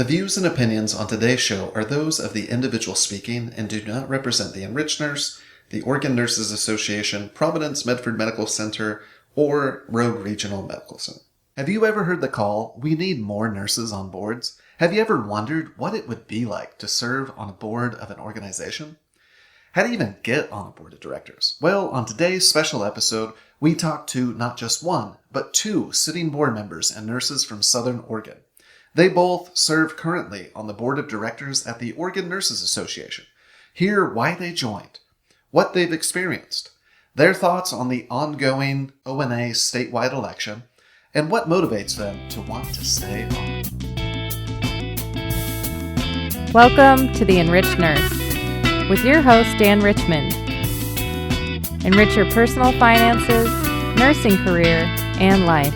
The views and opinions on today's show are those of the individual speaking and do not represent the Enriched Nurse, the Oregon Nurses Association, Providence Medford Medical Center, or Rogue Regional Medical Center. Have you ever heard the call, "We need more nurses on boards"? Have you ever wondered what it would be like to serve on a board of an organization? How do you even get on a board of directors? Well, on today's special episode, we talk to not just one, but two sitting board members and nurses from Southern Oregon. They both serve currently on the board of directors at the Oregon Nurses Association. Hear why they joined, what they've experienced, their thoughts on the ongoing ONA statewide election, and what motivates them to want to stay on. Welcome to the Enriched Nurse with your host, Dan Richmond. Enrich your personal finances, nursing career, and life.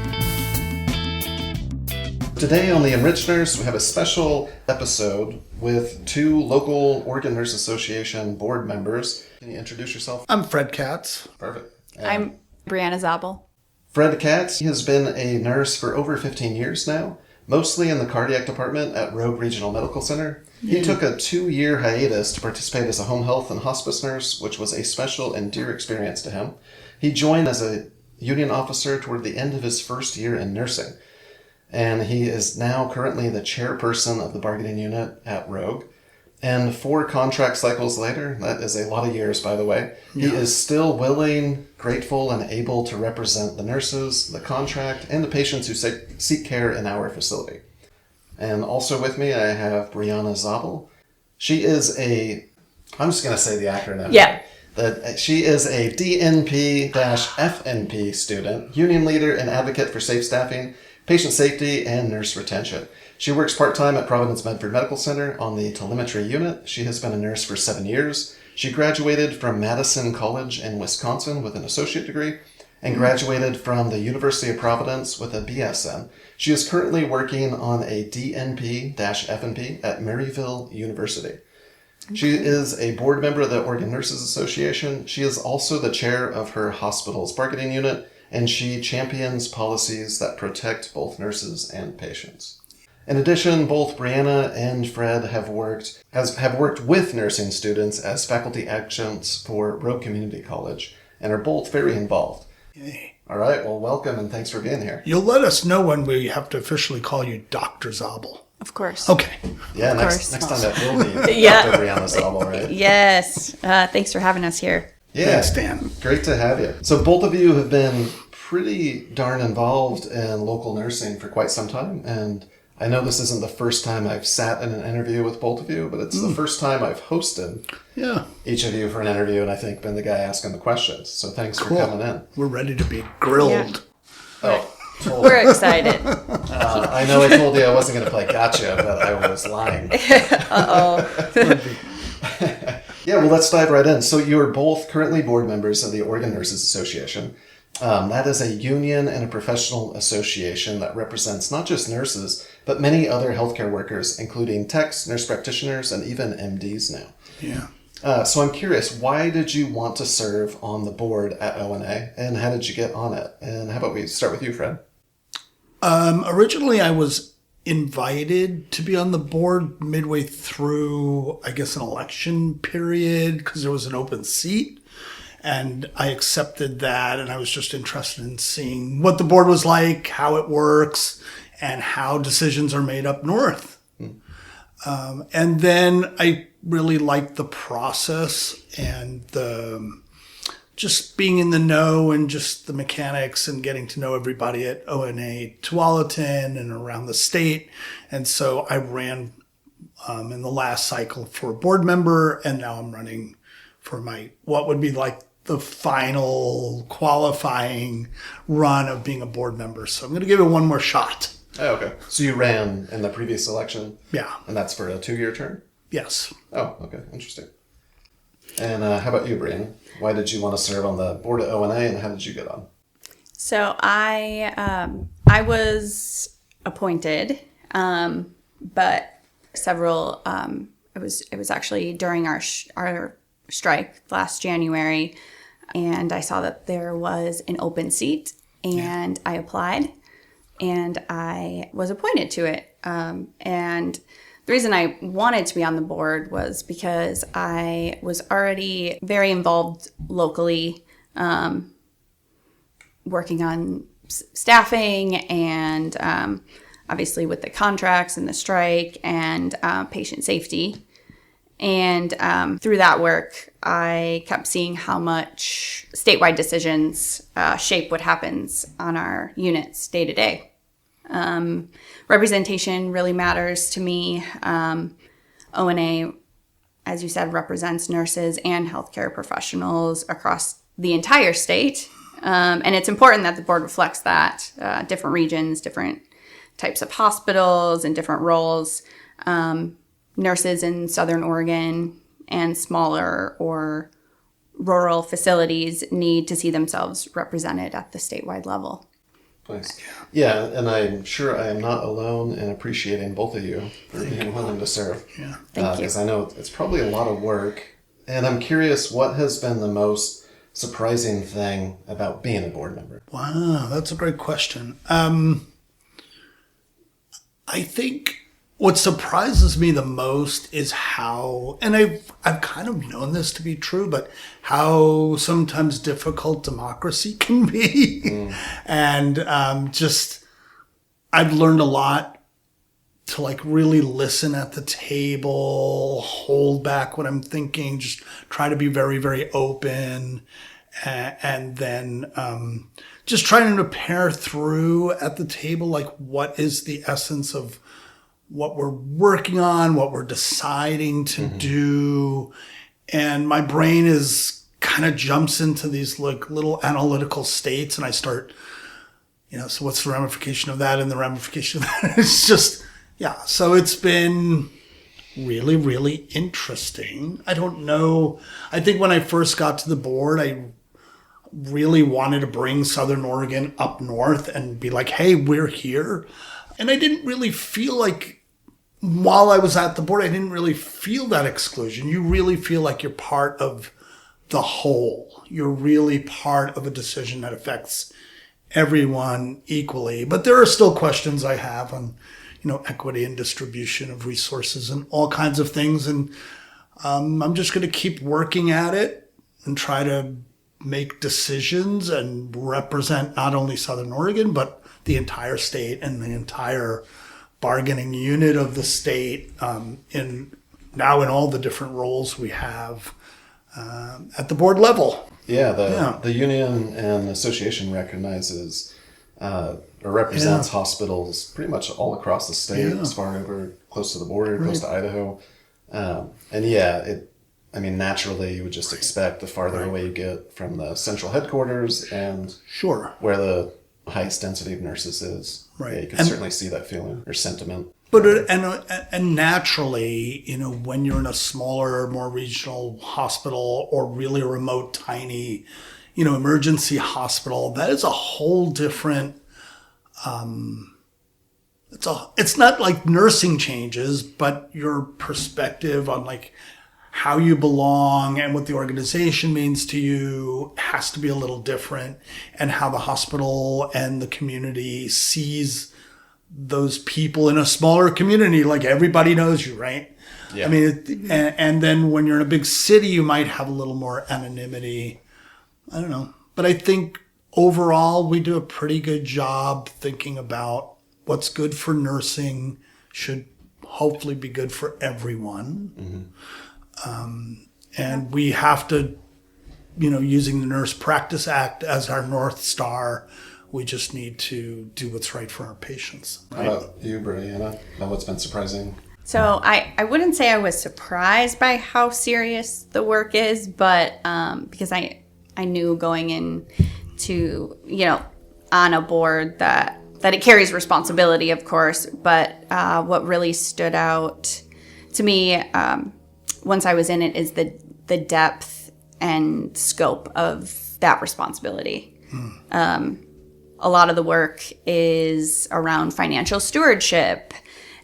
Today on the Enriched Nurse, we have a special episode with two local Oregon Nurse Association board members. Can you introduce yourself? I'm Fred Katz. Perfect. I'm Brianna Zabel. Fred Katz has been a nurse for over 15 years now, mostly in the cardiac department at Rogue Regional Medical Center. He took a 2-year hiatus to participate as a home health and hospice nurse, which was a special and dear experience to him. He joined as a union officer toward the end of his first year in nursing. And he is now currently the chairperson of the bargaining unit at Rogue. And 4 contract cycles later, that is a lot of years, by the way, he is still willing, grateful, and able to represent the nurses, the contract, and the patients who seek care in our facility. And also with me, I have Brianna Zabel. She is I'm just going to say the acronym. Yeah. She is a DNP-FNP student, union leader and advocate for safe staffing, patient safety, and nurse retention. She works part-time at Providence Medford Medical Center on the telemetry unit. She has been a nurse for 7 years. She graduated from Madison College in Wisconsin with an associate degree and graduated from the University of Providence with a BSN. She is currently working on a DNP-FNP at Maryville University. She is a board member of the Oregon Nurses Association. She is also the chair of her hospital's bargaining unit, and she champions policies that protect both nurses and patients. In addition, both Brianna and Fred have worked with nursing students as faculty adjuncts for Rogue Community College and are both very involved. Yay. All right, well, welcome and thanks for being here. You'll let us know when we have to officially call you Dr. Zabel. Of course. Okay. Yeah, Of next time that will be Yeah. Dr. Brianna Zabel, right? Yes. Thanks for having us here. Yeah, Thanks, Dan. great to have you. So both of you have been pretty darn involved in local nursing for quite some time, and I know this isn't the first time I've sat in an interview with both of you, but it's the first time I've hosted each of you for an interview, and I think been the guy asking the questions. So thanks for coming in. We're ready to be grilled. Yeah. Oh, totally. We're excited. I know I told you I wasn't going to play gotcha, but I was lying. Uh-oh. Yeah, well, let's dive right in. So you are both currently board members of the Oregon Nurses Association. That is a union and a professional association that represents not just nurses, but many other healthcare workers, including techs, nurse practitioners, and even MDs now. Yeah. So I'm curious, why did you want to serve on the board at ONA, and how did you get on it? And how about we start with you, Fred? Originally, I was invited to be on the board midway through, I guess, an election period because there was an open seat. And I accepted that, and I was just interested in seeing what the board was like, how it works, and how decisions are made up north. And then I really liked the process and just being in the know and just the mechanics and getting to know everybody at ONA Tualatin and around the state. And so I ran in the last cycle for a board member, and now I'm running for what would be like the final qualifying run of being a board member. So I'm going to give it one more shot. Oh, okay. So you ran in the previous election? Yeah. And that's for a 2-year term? Yes. Oh, okay. Interesting. And how about you, Brianna? Why did you want to serve on the board at ONA, and how did you get on? So I was appointed, but several, it was actually during our strike last January, and I saw that there was an open seat, and I applied, and I was appointed to it. And the reason I wanted to be on the board was because I was already very involved locally, working on staffing and obviously with the contracts and the strike and patient safety. And through that work, I kept seeing how much statewide decisions shape what happens on our units day to day. Representation really matters to me. ONA, as you said, represents nurses and healthcare professionals across the entire state. And it's important that the board reflects that. Different regions, different types of hospitals, and different roles. Nurses in Southern Oregon and smaller or rural facilities need to see themselves represented at the statewide level. Nice. Yeah, and I'm sure I am not alone in appreciating both of you for being willing to serve. Yeah. Thank you. Because I know it's probably a lot of work. And I'm curious, what has been the most surprising thing about being a board member? Wow, that's a great question. I think what surprises me the most is how, and I've kind of known this to be true, but how sometimes difficult democracy can be. And I've learned a lot to like really listen at the table, hold back what I'm thinking, just try to be very, very open, and then just trying to pair through at the table, like what is the essence of what we're working on, what we're deciding to do. And my brain kind of jumps into these like little analytical states, and I start, so what's the ramification of that and the ramification of that? It's just, yeah. So it's been really, really interesting. I don't know. I think when I first got to the board, I really wanted to bring Southern Oregon up north and be like, hey, we're here. And I didn't really feel like, while I was at the board, I didn't really feel that exclusion. You really feel like you're part of the whole. You're really part of a decision that affects everyone equally. But there are still questions I have on, equity and distribution of resources and all kinds of things. And I'm just going to keep working at it and try to make decisions and represent not only Southern Oregon, but the entire state and the entire bargaining unit of the state in all the different roles we have at the board level. Yeah, the union and association recognizes or represents hospitals pretty much all across the state, as far over close to the border, close to Idaho. Naturally, you would just expect the farther away you get from the central headquarters and where the highest density of nurses is. Right. Yeah, you can certainly see that feeling or sentiment. But and naturally, when you're in a smaller, more regional hospital or really a remote, tiny, emergency hospital, that is a whole different. It's not like nursing changes, but your perspective on like how you belong and what the organization means to you has to be a little different, and how the hospital and the community sees those people in a smaller community. Like everybody knows you, right? Yeah. I mean, and then when you're in a big city, you might have a little more anonymity. I don't know. But I think overall, we do a pretty good job thinking about what's good for nursing should hopefully be good for everyone. And we have to, using the Nurse Practice Act as our North Star, we just need to do what's right for our patients. Right? How about you, Brianna? What's been surprising? So I wouldn't say I was surprised by how serious the work is, but because I knew going in to, on a board that it carries responsibility, of course, but what really stood out to me once I was in it is the depth and scope of that responsibility. A lot of the work is around financial stewardship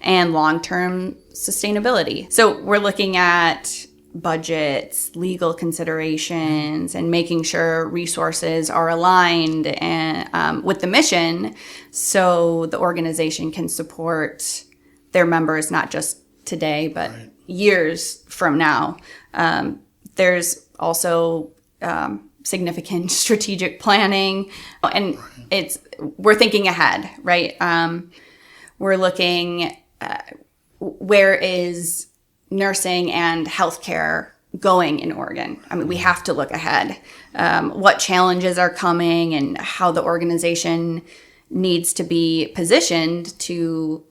and long-term sustainability. So we're looking at budgets, legal considerations, and making sure resources are aligned and with the mission, so the organization can support their members, not just today, but years from now. There's also significant strategic planning, and we're thinking ahead, right? We're looking where is nursing and healthcare going in Oregon. I mean, we have to look ahead. What challenges are coming and how the organization needs to be positioned to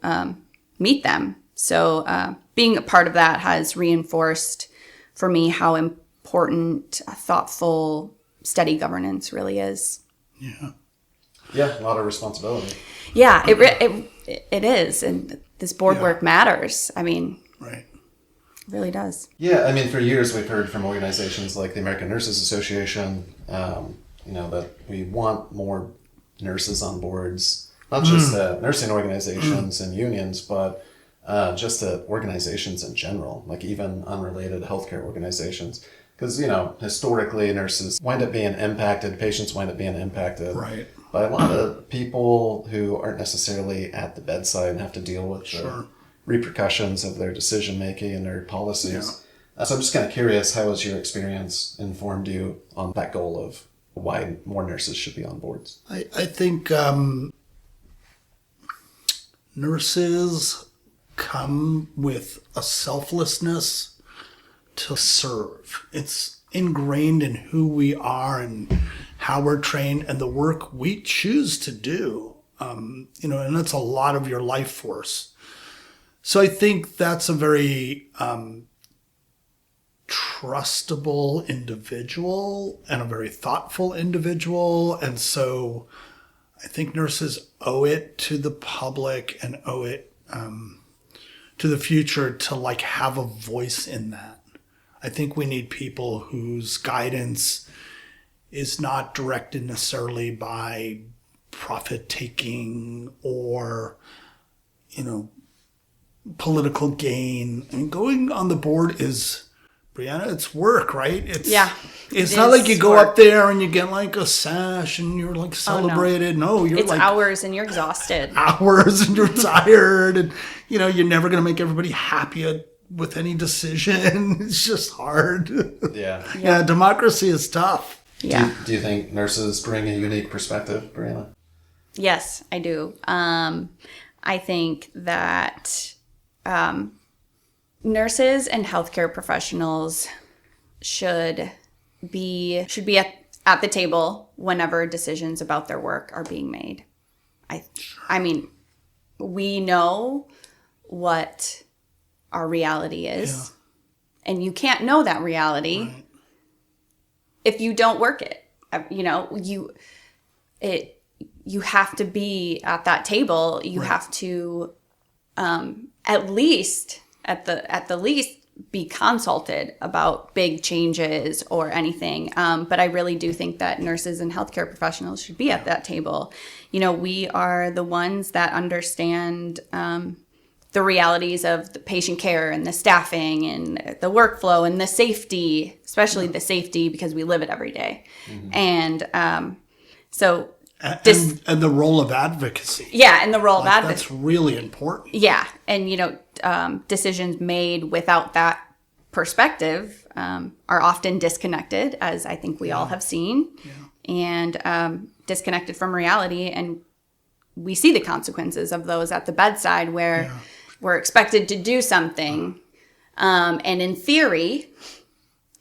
meet them. So being a part of that has reinforced for me how important thoughtful, steady governance really is. Yeah, a lot of responsibility. Yeah, it is. And this board work matters. I mean, Right. it really does. Yeah, I mean, for years we've heard from organizations like the American Nurses Association, that we want more nurses on boards, not just nursing organizations and unions, but just organizations in general, like even unrelated healthcare organizations. Because, historically nurses wind up being impacted, patients wind up being impacted by a lot of people who aren't necessarily at the bedside and have to deal with the repercussions of their decision making and their policies. So I'm just kind of curious, how has your experience informed you on that goal of why more nurses should be on boards? I think nurses come with a selflessness to serve. It's ingrained in who we are and how we're trained and the work we choose to do. And that's a lot of your life force. So I think that's a very trustable individual and a very thoughtful individual. And so I think nurses owe it to the public and owe it to the future to have a voice in that. I think we need people whose guidance is not directed necessarily by profit taking or, political gain. I mean, going on the board is, Brianna, it's work, right? It's not like you go up there and you get a sash and you're celebrated. No, you're it's hours and you're exhausted. Hours and you're tired and, you're never going to make everybody happy with any decision. It's just hard. Yeah, democracy is tough. Yeah. Do you think nurses bring a unique perspective, Brianna? Yes, I do. I think that nurses and healthcare professionals should be at the table whenever decisions about their work are being made. I mean, we know what our reality is, and you can't know that reality if you don't work it. You have to be at that table. You have to at the least be consulted about big changes or anything. But I really do think that nurses and healthcare professionals should be at that table. We are the ones that understand the realities of the patient care and the staffing and the workflow and the safety, especially the safety, because we live it every day. And so... And the role of advocacy. Yeah, and the role of advocacy. That's really important. Yeah, and decisions made without that perspective are often disconnected, as I think we all have seen, and disconnected from reality. And we see the consequences of those at the bedside, where we're expected to do something, and in theory,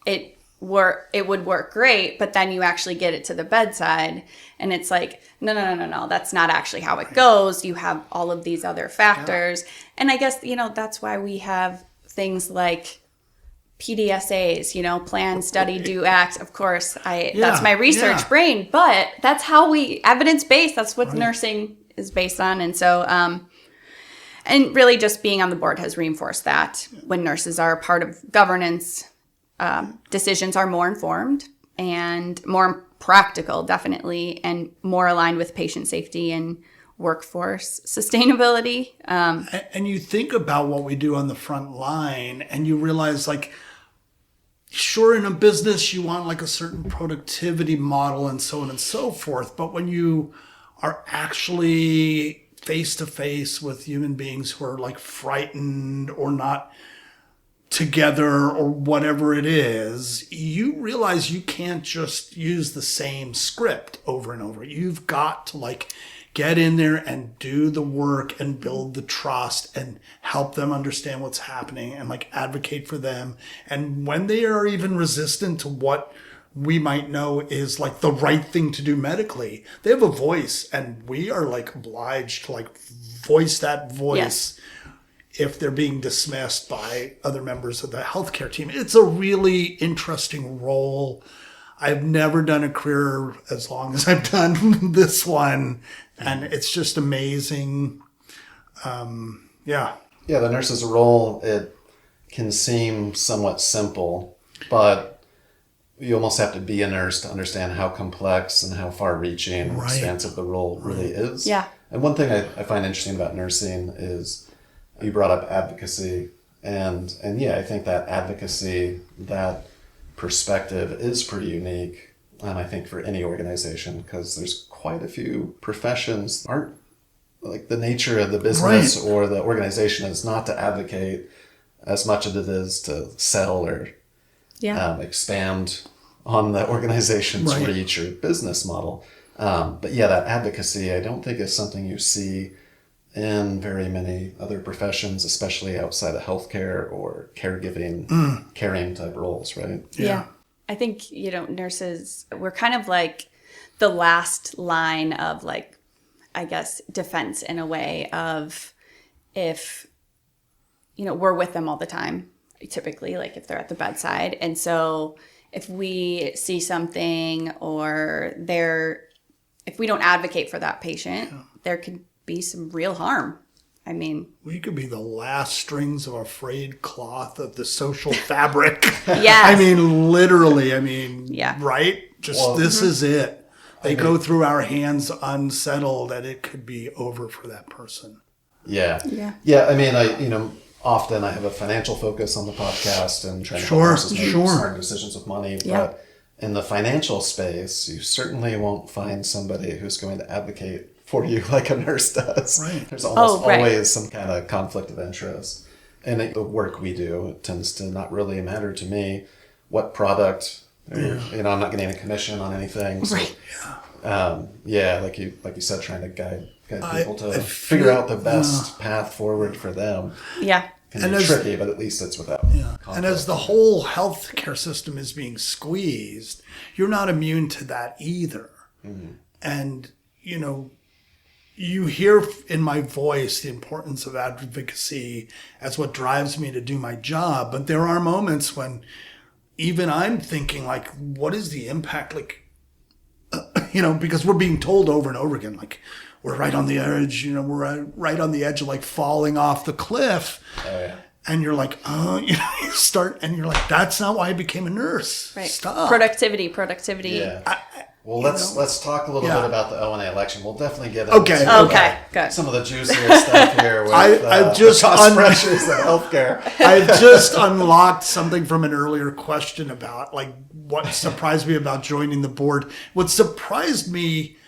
it would work great, but then you actually get it to the bedside and it's no, that's not actually how it goes. You have all of these other factors. And I guess, that's why we have things like PDSAs, plan, study, do, act. Of course, that's my research brain, but that's how evidence-based, that's what nursing is based on. And so, and really just being on the board has reinforced that. When nurses are a part of governance, decisions are more informed and more practical, definitely, and more aligned with patient safety and workforce sustainability. And you think about what we do on the front line and you realize, sure, in a business, you want a certain productivity model and so on and so forth. But when you are actually face to face with human beings who are like frightened or not together or whatever it is, you realize you can't just use the same script over and over. You've got to like get in there and do the work and build the trust and help them understand what's happening and like advocate for them. And when they are even resistant to what we might know is like the right thing to do medically, they have a voice, and we are like obliged to like voice that voice. Yes. If they're being dismissed by other members of the healthcare team. It's a really interesting role. I've never done a career as long as I've done this one, and it's just amazing. Yeah, the nurse's role, it can seem somewhat simple, but you almost have to be a nurse to understand how complex and how far-reaching and expansive the role really is. Yeah. And one thing I find interesting about nursing is you brought up advocacy, and yeah, I think that advocacy, that perspective is pretty unique, I think, for any organization, because there's quite a few professions aren't like the nature of the business or the organization is not to advocate as much as it is to sell or expand on the organization's reach or business model. But yeah, that advocacy, I don't think is something you see in very many other professions, especially outside of healthcare or caregiving, caring type roles, right? Yeah. I think, nurses, we're kind of like the last line of like, I guess, defense in a way of if, we're with them all the time, typically, like if they're at the bedside. And so if we see something or if we don't advocate for that patient, there could be some real harm. I mean, we could be the last strings of a frayed cloth of the social fabric. Yes. I mean, literally, right? Just this is it. They go through our hands unsettled that it could be over for that person. Yeah. I mean, often I have a financial focus on the podcast and trying to help nurses make smart decisions with money. But in the financial space, you certainly won't find somebody who's going to advocate for you like a nurse does. Right. There's almost always some kind of conflict of interest. And the work we do, it tends to not really matter to me what product, I'm not getting a commission on anything. So, like you said, trying to guide people to figure out the best path forward for them. Yeah. Can be tricky, but at least it's without conflict. And as the whole healthcare system is being squeezed, you're not immune to that either. Mm-hmm. And, you hear in my voice the importance of advocacy as what drives me to do my job. But there are moments when even I'm thinking, like, what is the impact? Like, because we're being told over and over again, like, we're right on the edge, we're right on the edge of like falling off the cliff. Oh, yeah. And you're like, you start, and you're like, that's not why I became a nurse. Right. Stop. Productivity. Yeah. Well, let's talk a little bit about the ONA election. We'll definitely get into good. Some of the juicier stuff here with I've just the cost pressures of healthcare. I've just unlocked something from an earlier question about like what surprised me about joining the board. What surprised me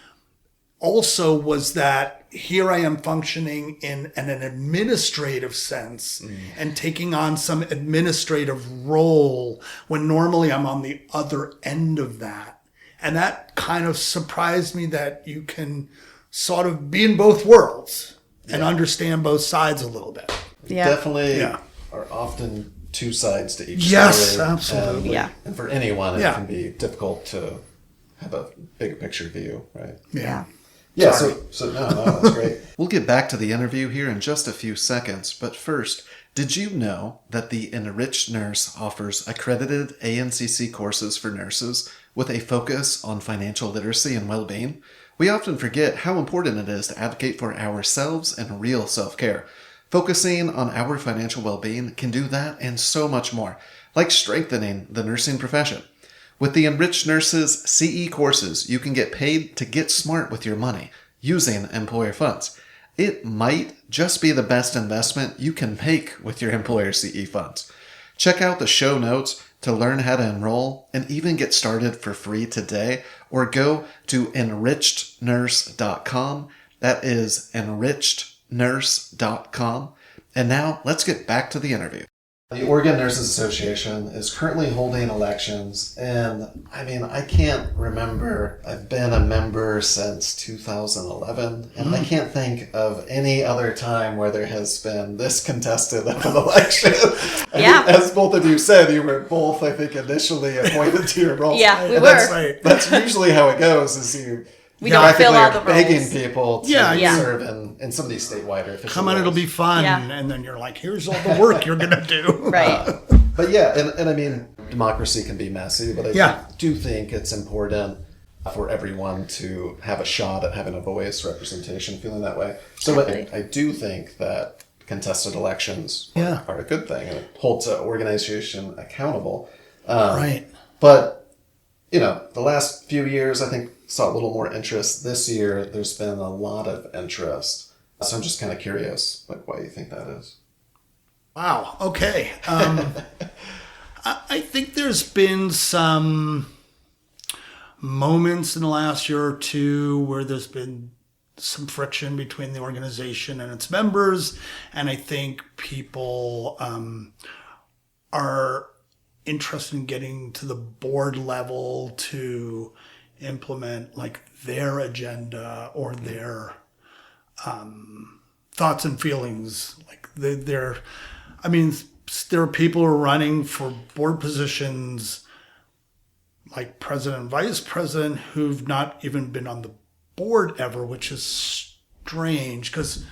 also was that here I am functioning in an administrative sense and taking on some administrative role when normally I'm on the other end of that. And that kind of surprised me that you can sort of be in both worlds and understand both sides a little bit. Yeah. Definitely are often two sides to each story. Yes, absolutely. And for anyone, it can be difficult to have a big picture view, right? Yeah. Yeah, so that's great. We'll get back to the interview here in just a few seconds, but first, did you know that the Enriched Nurse offers accredited ANCC courses for nurses with a focus on financial literacy and well-being? We often forget how important it is to advocate for ourselves and real self-care. Focusing on our financial well-being can do that and so much more, like strengthening the nursing profession. With the Enriched Nurse's CE courses, you can get paid to get smart with your money using employer funds. It might just be the best investment you can make with your employer CE funds. Check out the show notes to learn how to enroll and even get started for free today, or go to enrichednurse.com That is enrichednurse.com. And now let's get back to the interview. The Oregon Nurses Association is currently holding elections, and I can't remember. I've been a member since 2011, and I can't think of any other time where there has been this contested of an election. Yeah. As both of you said, you were both, I think, initially appointed to your roles. Yeah, we And were. That's right. That's usually how it goes, is you We don't fill all the begging roles. people to Yeah. serve in some of these statewide or official Come on, it'll roles. be fun. Yeah. And then you're like, here's all the work you're going to do. Right. But yeah, and democracy can be messy, but I Yeah. do think it's important for everyone to have a shot at having a voice, representation, feeling that way. So I do think that contested elections Yeah. are a good thing, and it holds an organization accountable. Right. But, the last few years, I think, saw a little more interest. This year, there's been a lot of interest. So I'm just kind of curious, why you think that is. Wow. Okay. I think there's been some moments in the last year or two where there's been some friction between the organization and its members. And I think people are interested in getting to the board level to implement their agenda or their thoughts and feelings. There are people who are running for board positions like president and vice president who've not even been on the board ever, which is strange because,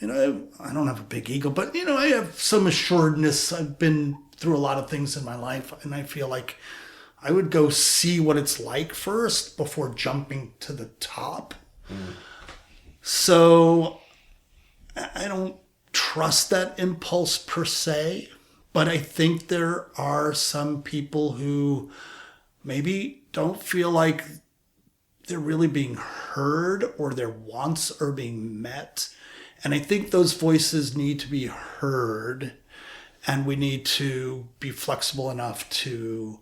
I don't have a big ego, but, I have some assuredness. I've been through a lot of things in my life, and I feel like I would go see what it's like first before jumping to the top. So I don't trust that impulse per se, but I think there are some people who maybe don't feel like they're really being heard or their wants are being met. And I think those voices need to be heard, and we need to be flexible enough to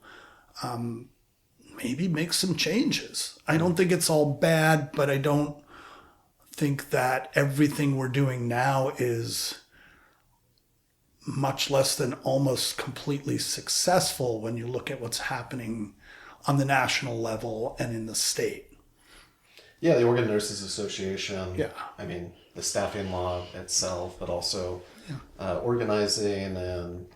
maybe make some changes. I don't think it's all bad, but I don't think that everything we're doing now is much less than almost completely successful when you look at what's happening on the national level and in the state. Yeah, the Oregon Nurses Association. Yeah. The staffing law itself, but also organizing and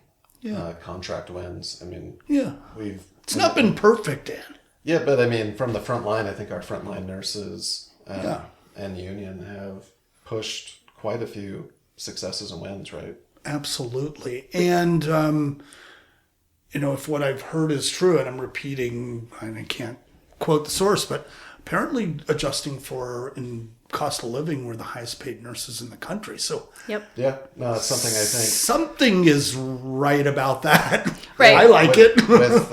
contract wins. Yeah. We've... It's not been perfect, Dan. Yeah, but from the front line, I think our frontline nurses and union have pushed quite a few successes and wins, right? Absolutely. And, if what I've heard is true, and I'm repeating, and I can't quote the source, but apparently adjusting for in cost of living, we're the highest paid nurses in the country. So Yep. Yeah, no, it's something I think... Something is right about that. Right. I like it. with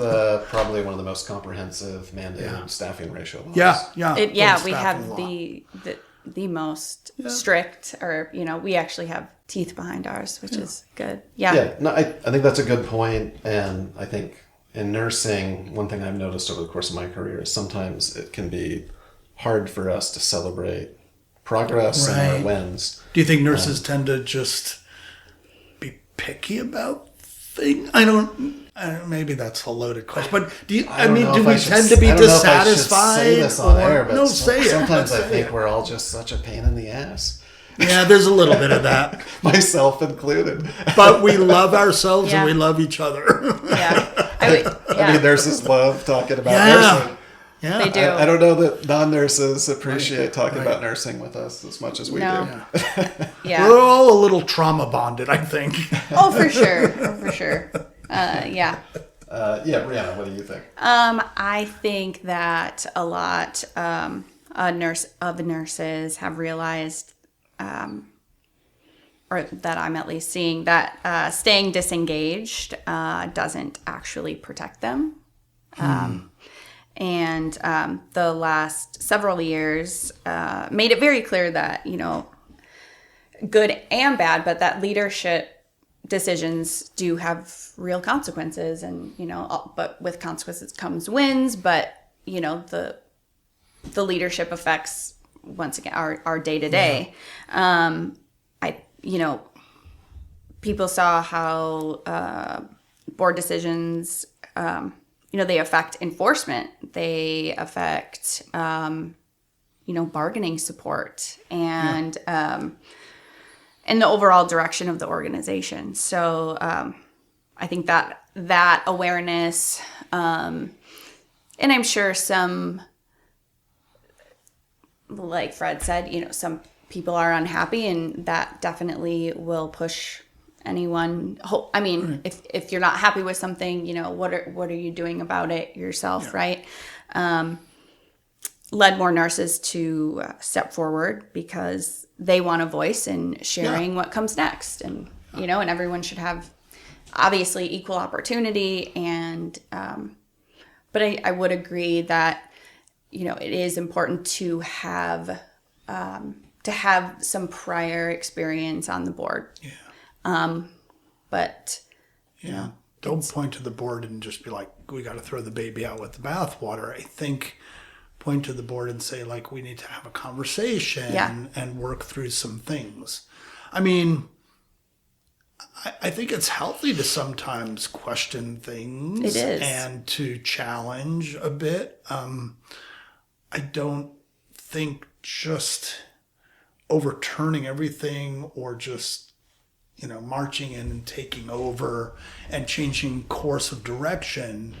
probably one of the most comprehensive mandated staffing ratio laws. Yeah. We have the most strict, or we actually have teeth behind ours, which is good. Yeah, no, I think that's a good point, and I think in nursing, one thing I've noticed over the course of my career is sometimes it can be hard for us to celebrate progress and our wins. Do you think nurses tend to just be picky about things? Maybe that's a loaded question, but do we tend to be dissatisfied? Say this on air, but say it. Sometimes I think we're all just such a pain in the ass. Yeah, there's a little bit of that. Myself included. But we love ourselves and Yeah. we love each other. Yeah. Nurses love talking about nursing. Yeah. They do. I don't know that non-nurses appreciate talking about nursing with us as much as we No. do. Yeah. We're all a little trauma bonded, I think. Oh, for sure. Yeah. Brianna, what do you think? I think that a lot of nurses have realized, or that I'm at least seeing, that staying disengaged doesn't actually protect them. And the last several years made it very clear that, good and bad, but that leadership decisions do have real consequences, and but with consequences comes wins, but the leadership affects once again, our day to day. People saw how board decisions, they affect enforcement. They affect, bargaining support and the overall direction of the organization. So I think that awareness, and I'm sure some, like Fred said, some people are unhappy, and that definitely will push anyone. I mean, if you're not happy with something, what are you doing about it yourself, right? Led more nurses to step forward because they want a voice in sharing what comes next, and and everyone should have obviously equal opportunity. And but I would agree that it is important to have some prior experience on the board. But don't point to the board and just be like, we got to throw the baby out with the bathwater. I think point to the board and say, like, we need to have a conversation and work through some things. I mean, I think it's healthy to sometimes question things. It is. And to challenge a bit. I don't think just overturning everything or just marching in and taking over and changing course of direction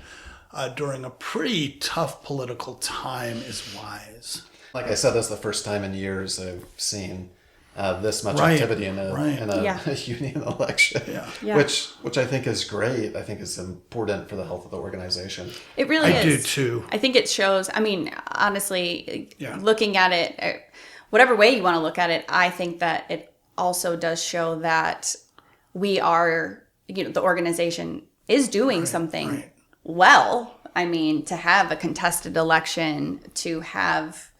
during a pretty tough political time is wise. Like I said, that's the first time in years I've seen this much activity in a union election, which I think is great. I think is important for the health of the organization. It really is. I do too. I think it shows. I mean, honestly, looking at it, whatever way you want to look at it, I think that it also does show that we are, the organization is doing something well. I mean, to have a contested election, to have,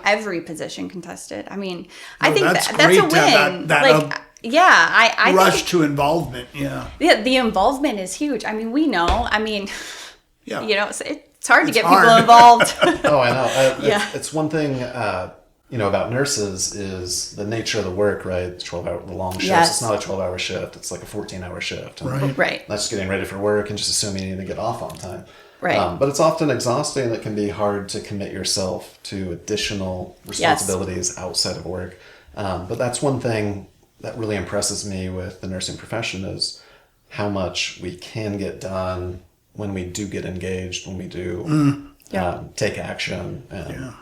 every position contested. I mean, I think that's a win. I rush think, to involvement. Yeah, the involvement is huge. I mean, we know. I mean, it's hard to get hard. people involved. Oh, I know. It's one thing. About nurses is the nature of the work, right? 12-hour, the long shifts. Yes. It's not a 12-hour shift. It's like a 14-hour shift. And Right. That's just getting ready for work and just assuming you need to get off on time. Right. But it's often exhausting, and it can be hard to commit yourself to additional responsibilities outside of work. But that's one thing that really impresses me with the nursing profession is how much we can get done when we do get engaged, when we do take action and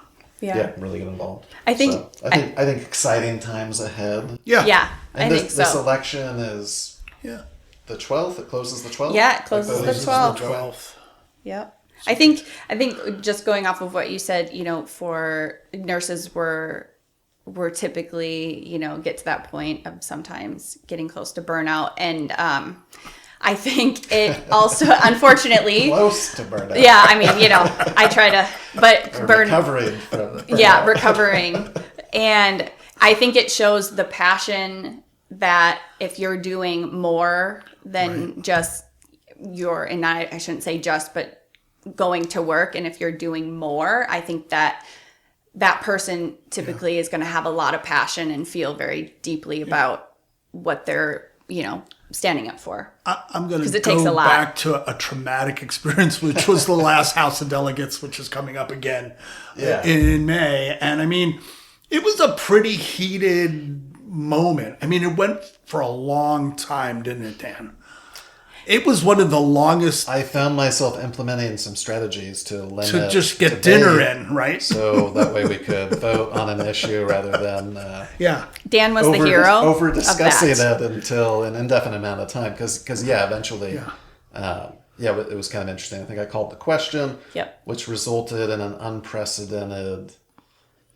really get involved. I think exciting times ahead. Yeah. And I think so. This election is the 12th. It closes the 12th. Yeah, it closes the 12th. 12th. Yep. I think just going off of what you said, for nurses we're typically, get to that point of sometimes getting close to burnout. And I think it also, unfortunately, close to burnout. Yeah, I mean, I try to, but recovering. Recovering. And I think it shows the passion that if you're doing more than just and I shouldn't say just, but going to work, and if you're doing more, I think that person typically is going to have a lot of passion and feel very deeply about what they're, standing up for. I'm going to go back to a traumatic experience, which was the last House of Delegates, which is coming up again in May. And I mean, it was a pretty heated moment. I mean, it went for a long time, didn't it, Dan? It was one of the longest. I found myself implementing some strategies to just get dinner in, right? So that way we could vote on an issue rather than Dan was the hero over discussing of that. it until an indefinite amount of time because eventually it was kind of interesting. I think I called the question, which resulted in an unprecedented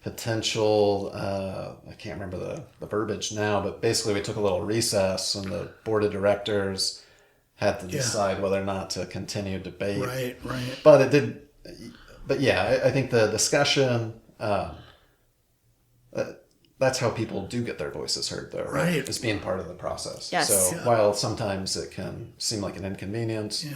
potential. I can't remember the verbiage now, but basically we took a little recess and the board of directors had to decide whether or not to continue debate. Right. But it did. But I think the discussion. That's how people do get their voices heard, though, right? As being part of the process. Yes. So while sometimes it can seem like an inconvenience,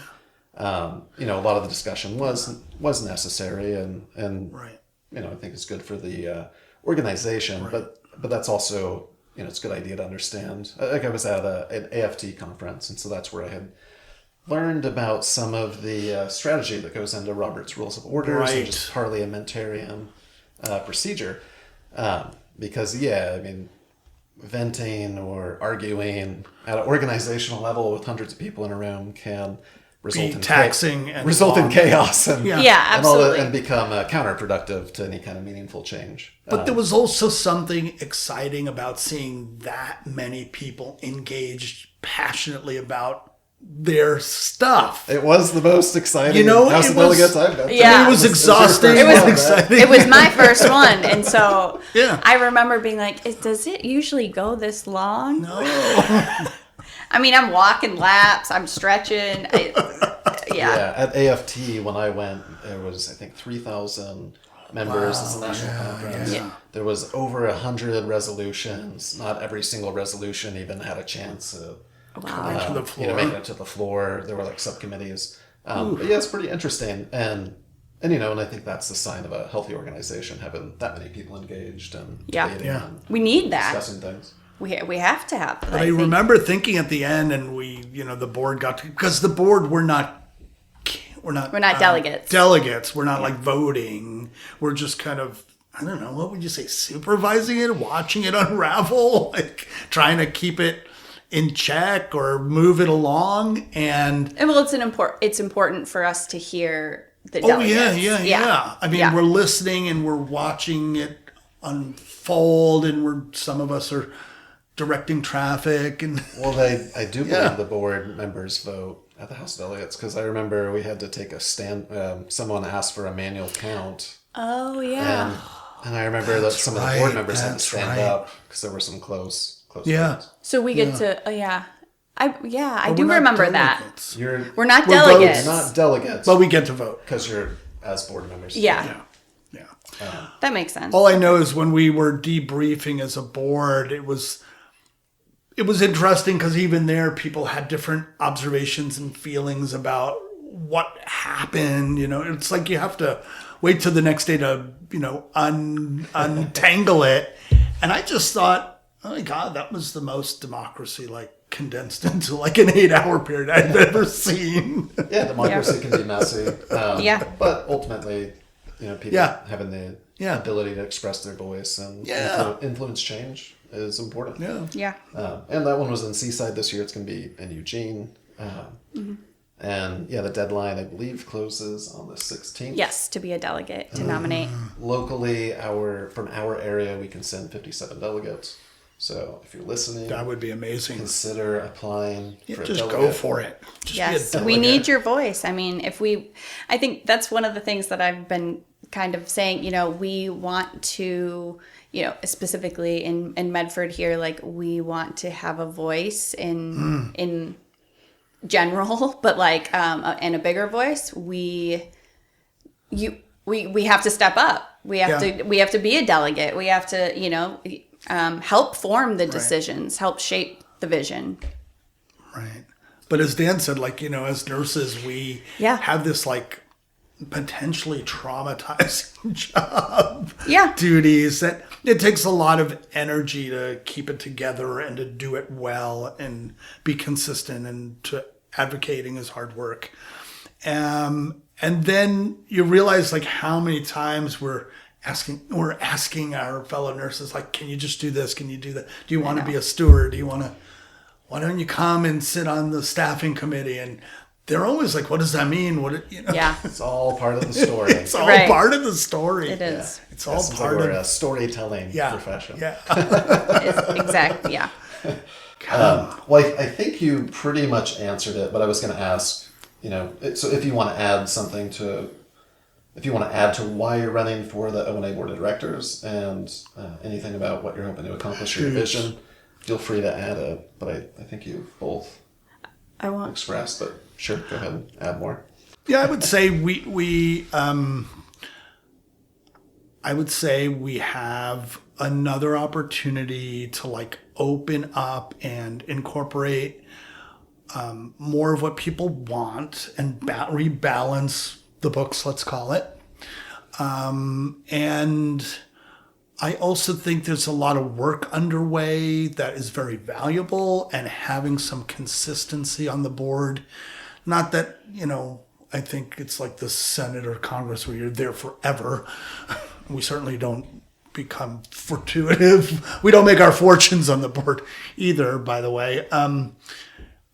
a lot of the discussion was necessary, and I think it's good for the organization, but that's also, it's a good idea to understand. Like I was at an AFT conference, and so that's where I had learned about some of the strategy that goes into Robert's Rules of Orders and just parliamentarian procedure. Because, venting or arguing at an organizational level with hundreds of people in a room can result in taxing and result in chaos and absolutely, and become counterproductive to any kind of meaningful change. But there was also something exciting about seeing that many people engaged passionately about their stuff. It was the most exciting House of Delegates I've been to. Yeah. It was exhausting. It was exciting. It was my first one, and so Yeah. I remember being like, "Does it usually go this long?" No. I mean, I'm walking laps, I'm stretching. Yeah, at AFT when I went, there was I think 3,000 members. It's a national conference. Yeah. There was over 100 resolutions. Not every single resolution even had a chance of To the floor. making it to the floor. There were like subcommittees. But yeah, it's pretty interesting. And I think that's the sign of a healthy organization, having that many people engaged and debating and We need that. discussing things. We have to have that. But I remember thinking at the end, and the board got to, because the board we're not delegates. Delegates. We're not like voting. We're just kind of, I don't know, what would you say, supervising it, watching it unravel, like trying to keep it in check or move it along. And well, it's important for us to hear the delegates. Yeah. I mean, we're listening and we're watching it unfold, and some of us are directing traffic. And Well, I do believe the board members vote at the House of Delegates, because I remember we had to take a stand. Someone asked for a manual count. Oh yeah. And I remember that some of the board members had to stand right. up because there were some close Yeah. votes. So we get to I But do we're not remember that. delegates. We're not We're delegates. Not delegates, But we get to vote. because you're as board members. Yeah. Yeah. That makes sense. All I know is when we were debriefing as a board, it was interesting because even there, people had different observations and feelings about what happened. It's like you have to wait till the next day to, untangle it. And I just thought, oh my God, that was the most democracy condensed into an 8-hour period I've ever seen. Yeah, democracy can be messy. But ultimately, people having the ability to express their voice and influence change is important. Yeah. And that one was in Seaside this year. It's going to be in Eugene. And the deadline, I believe, closes on the 16th. Yes, to be a delegate, to nominate. Locally, from our area, we can send 57 delegates. So if you're listening, That would be amazing. consider applying for a Just delegate. go for it. Just Yes, be a we delegate. need your voice. I mean, I think that's one of the things that I've been kind of saying, we want to, specifically in Medford here, we want to have a voice in general, but and a bigger voice. We have to step up. We have to be a delegate. We have to, help form the decisions, help shape the vision. Right. But as Dan said, as nurses, we have this potentially traumatizing job duties that it takes a lot of energy to keep it together and to do it well and be consistent, and to advocating is hard work. And then you realize how many times we're asking our fellow nurses, can you just do this? Can you do that? Do you want to be a steward? Why don't you come and sit on the staffing committee? And they're always like, what does that mean? Yeah. It's all part of the story. It's all Right. part of the story. It is. It's all It's part like we're of a storytelling profession. Yeah. Exactly. Yeah. Well, I think you pretty much answered it, but I was going to ask, so if you want to add something if you want to add to why you're running for the ONA Board of Directors and anything about what you're hoping to accomplish your vision, feel free to add it. But I think you both I won't. expressed, but sure, go ahead and add more. Yeah, I would say we have another opportunity to open up and incorporate more of what people want and rebalance the books, let's call it. And I also think there's a lot of work underway that is very valuable, and having some consistency on the board. Not that, I think it's like the Senate or Congress where you're there forever. We certainly don't become fortuitive. We don't make our fortunes on the board either, by the way.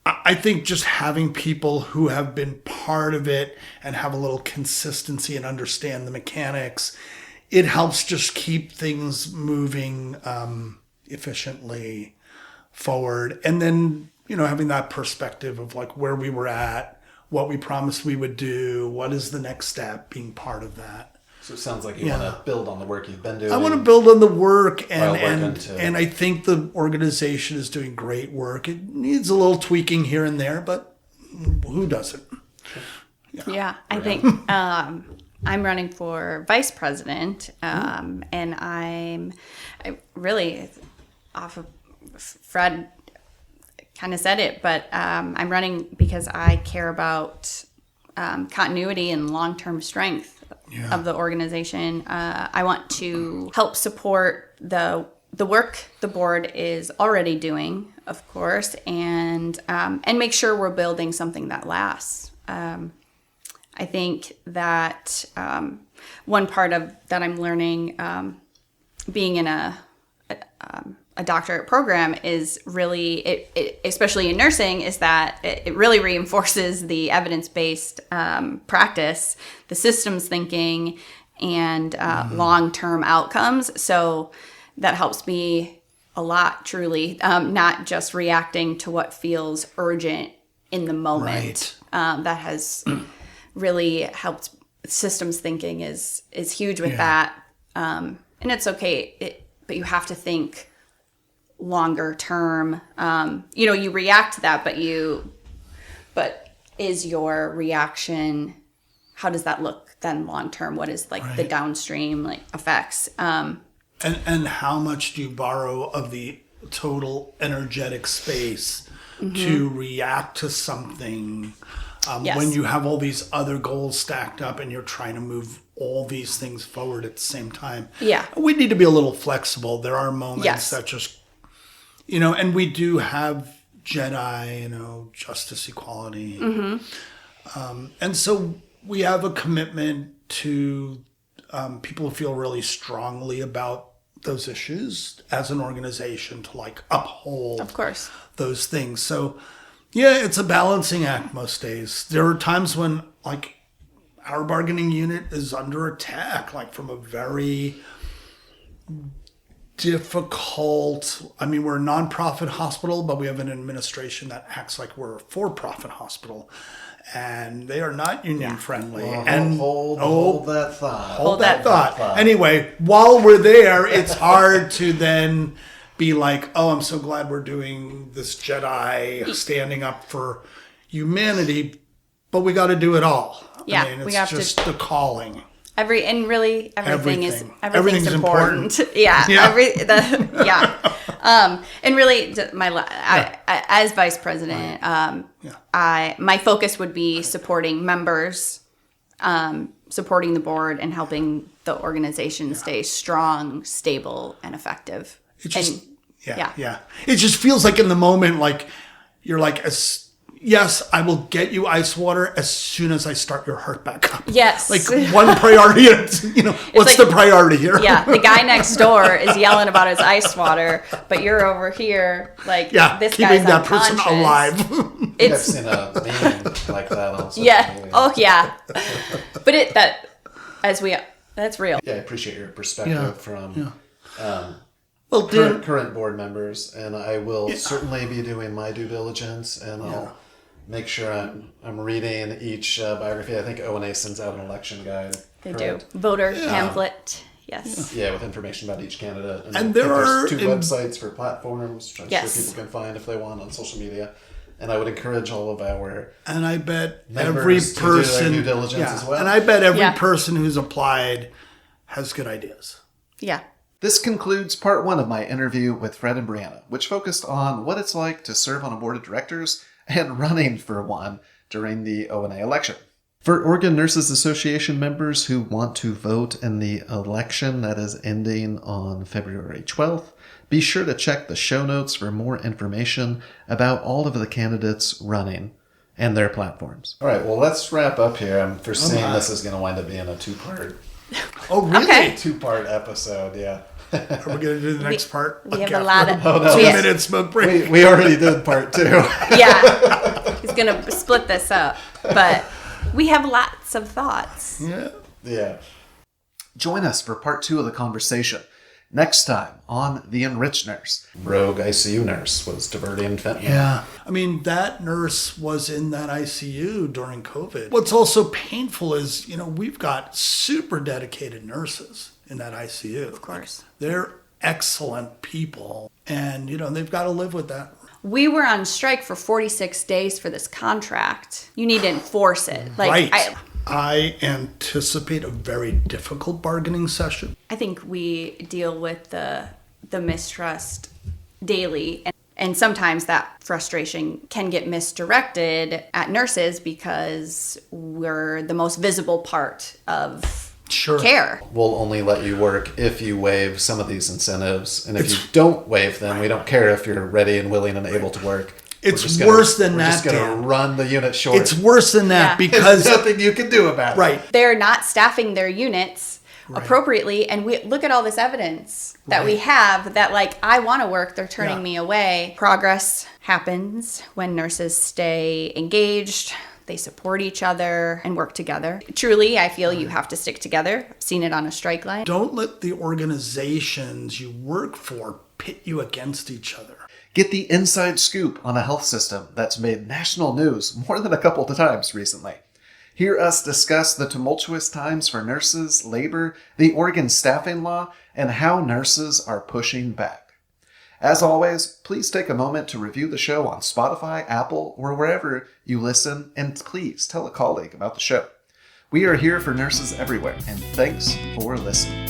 I think just having people who have been part of it and have a little consistency and understand the mechanics, it helps just keep things moving efficiently forward. And then, having that perspective of like where we were at, what we promised we would do, what is the next step, being part of that. So it sounds like you want to build on the work you've been doing. I want to build on the work, and I think the organization is doing great work. It needs a little tweaking here and there, but who doesn't? Yeah, I think I'm running for vice president, and I really, off of Fred kind of said it, but I'm running because I care about continuity and long-term strength of the organization. I want to help support the work the board is already doing, of course, and make sure we're building something that lasts. I think that one part of that I'm learning, being in a doctorate program, is really, especially in nursing, is that it really reinforces the evidence-based practice, the systems thinking, and long-term outcomes. So that helps me a lot, truly, not just reacting to what feels urgent in the moment. Right. That has really helped. Systems thinking is huge with that. And it's okay, but you have to think longer term. You react to that, but is your reaction, how does that look then long term? What is the downstream effects? And how much do you borrow of the total energetic space to react to something when you have all these other goals stacked up and you're trying to move all these things forward at the same time? Yeah. We need to be a little flexible. There are moments that just, and we do have Jedi, justice, equality. And so we have a commitment to people who feel really strongly about those issues as an organization to uphold, of course, those things. So it's a balancing act most days. There are times when our bargaining unit is under attack, from a very difficult, we're a nonprofit hospital, but we have an administration that acts like we're a for-profit hospital, and they are not union friendly. Well, and hold that thought. Hold that thought. Anyway, while we're there, it's hard to then be like, oh, I'm so glad we're doing this Jedi standing up for humanity, but we got to do it all. Yeah, it's we have just the calling. Everything's Everything's important. And really, as vice president, my focus would be supporting members, supporting the board, and helping the organization stay strong, stable, and effective. It just, it just feels like in the moment, you're yes, I will get you ice water as soon as I start your heart back up. Yes. One priority, what's the priority here? Yeah, the guy next door is yelling about his ice water, but you're over here, this keeping guy's that unconscious. person alive. I've seen a meme like that on social media. Oh, yeah. But that's real. Yeah, I appreciate your perspective from current board members, and I will certainly be doing my due diligence, and I'll make sure I'm reading each biography. I think ONA sends out an election guide. They do. Voter pamphlet. Yes. Yeah, with information about each candidate. And there's 2 websites for platforms, which I'm sure people can find if they want on social media. And I would encourage all of our and I bet members every to person do their due diligence as well. And I bet every person who's applied has good ideas. Yeah. This concludes part 1 of my interview with Fred and Brianna, which focused on what it's like to serve on a board of directors and running for one during the ONA election. For Oregon Nurses Association members who want to vote in the election that is ending on February 12th, be sure to check the show notes for more information about all of the candidates running and their platforms. All right, well, let's wrap up here. I'm foreseeing this is going to wind up being a two-part. Oh, really? Okay. Two-part episode, yeah. Are we going to do the next part? We have Okay, a lot of... Oh, no. 2 minutes smoke break. We already did part 2. Yeah. He's going to split this up. But we have lots of thoughts. Yeah. Join us for part 2 of the conversation. Next time on The Enriched Nurse. Rogue ICU nurse was diverting fentanyl. Yeah. I mean, that nurse was in that ICU during COVID. What's also painful is, we've got super dedicated nurses in that ICU. Of course. They're excellent people. And, they've got to live with that. We were on strike for 46 days for this contract. You need to enforce it. Right. I anticipate a very difficult bargaining session. I think we deal with the mistrust daily. And sometimes that frustration can get misdirected at nurses because we're the most visible part of care. We'll only let you work if you waive some of these incentives. And if you don't waive them, we don't care if you're ready and willing and able to work. It's worse than that, We're just going to run the unit short. It's worse than that because... There's nothing you can do about it. Right. They're not staffing their units appropriately. And we look at all this evidence that we have that, I want to work, they're turning me away. Progress happens when nurses stay engaged, they support each other and work together. Truly, I feel you have to stick together. I've seen it on a strike line. Don't let the organizations you work for pit you against each other. Get the inside scoop on a health system that's made national news more than a couple of times recently. Hear us discuss the tumultuous times for nurses, labor, the Oregon staffing law, and how nurses are pushing back. As always, please take a moment to review the show on Spotify, Apple, or wherever you listen, and please tell a colleague about the show. We are here for nurses everywhere, and thanks for listening.